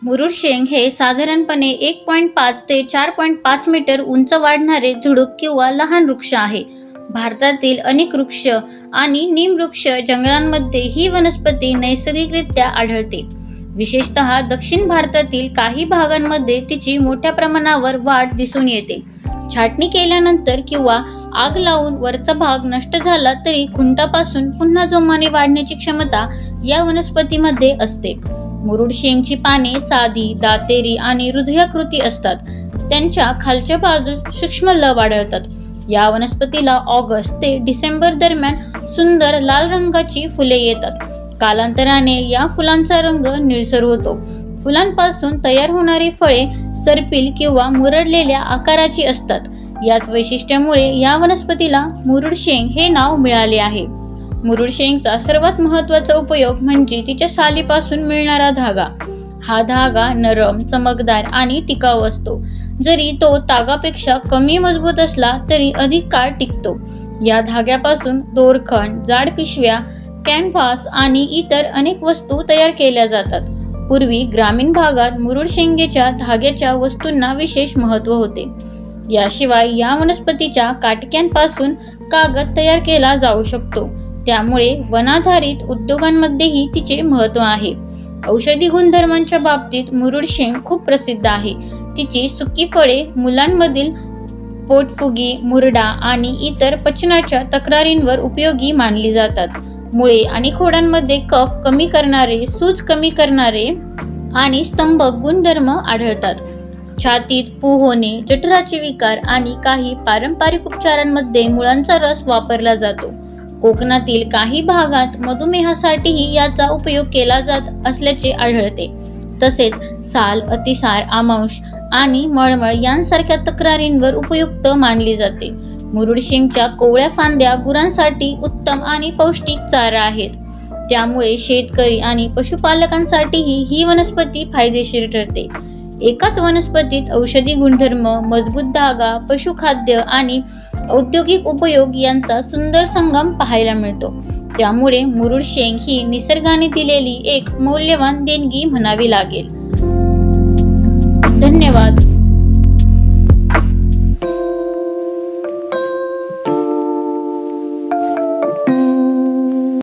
मुरुड शेंग हे साधारणपणे 1.5 ते 4.5 मीटर उंच वाढणारे झुडूप किंवा लहान वृक्ष आहे. भारतातील अनेक वृक्ष आणि निमवृक्ष जंगलांमध्ये ही वनस्पती नैसर्गिकरित्या आढळते. विशेषतः दक्षिण भारतातील काही भागांमध्ये तिची मोठ्या प्रमाणावर वाढ दिसून येते. छाटणी केल्यानंतर किंवा आग लावून वरचा भाग नष्ट झाला तरी खुंटापासून पुन्हा जोमाने वाढण्याची क्षमता या वनस्पतीमध्ये असते. मुरुड शेंगची पाने साधी, दातेरी आणि हृदयाकृती असतात. त्यांच्या खालच्या बाजूस सूक्ष्म लव आढळतात. या वनस्पतीला ऑगस्ट ते डिसेंबर दरम्यान सुंदर लाल रंगाची फुले येतात. कालांतराने या फुलांचा रंग निळसर होतो. फुलांपासून तयार होणारी फळे सर्पिल किंवा मुरडलेल्या आकाराची असतात. याच वैशिष्ट्यामुळे या वनस्पतीला मुरुड शेंग हे नाव मिळाले आहे. मुरुड शेंगचा सर्वात महत्त्वाचा उपयोग म्हणजे तिच्या सालीपासून मिळणारा धागा. हा धागा नरम, चमकदार आणि टिकाऊ असतो. जरी तो तागापेक्षा कमी मजबूत असला तरी अधिक काळ टिकतो. या धाग्यापासून दोरखंड, जाड पिशव्या, कॅनव्हास आणि इतर अनेक वस्तू तयार केल्या जातात. पूर्वी ग्रामीण भागात मुरुड शेंगेच्या धाग्याच्या वस्तूंना विशेष महत्त्व होते. याशिवाय या वनस्पतीच्या काटक्यांपासून कागद तयार केला जाऊ शकतो. त्यामुळे वनाधारित उद्योगांमध्येही तिचे महत्त्व आहे. औषधी गुणधर्मांच्या बाबतीत मुरुड शेंग खूप प्रसिद्ध आहे. तिची सुकी फळे मुलांमधील पोटफुगी, मुरडा आणि इतर पचनाच्या तक्रारींवर उपयोगी मानली जातात. मुळे आणि खोडांमध्ये कफ कमी करणारे, सूज कमी करणारे आणि स्तंभक गुणधर्म आढळतात. छातीत पू होणे, जठराचे विकार आणि काही पारंपरिक उपचारांमध्ये मुळांचा रस वापरला जातो. कोकणातील काही भागात मधुमेहासाठीही याचा उपयोग केला जात असल्याचे आढळते. तसेच साल, अतिसार, आमांश आणि मळमळ यांसारख्या तक्रारींवर उपयुक्त मानली जाते. मुरुड शेंगच्या कोवळ्या फांद्या गुरांसाठी उत्तम आणि पौष्टिक चारा आहेत. त्यामुळे शेतकरी आणि पशुपालकांसाठीही ही वनस्पती फायदेशीर ठरते. एकाच वनस्पतीत औषधी गुणधर्म, मजबूत धागा, पशुखाद्य आणि औद्योगिक उपयोग यांचा सुंदर संगम पाहायला मिळतो. त्यामुळे मुरुड शेंग ही निसर्गाने दिलेली एक मौल्यवान देणगी म्हणावी लागेल. धन्यवाद.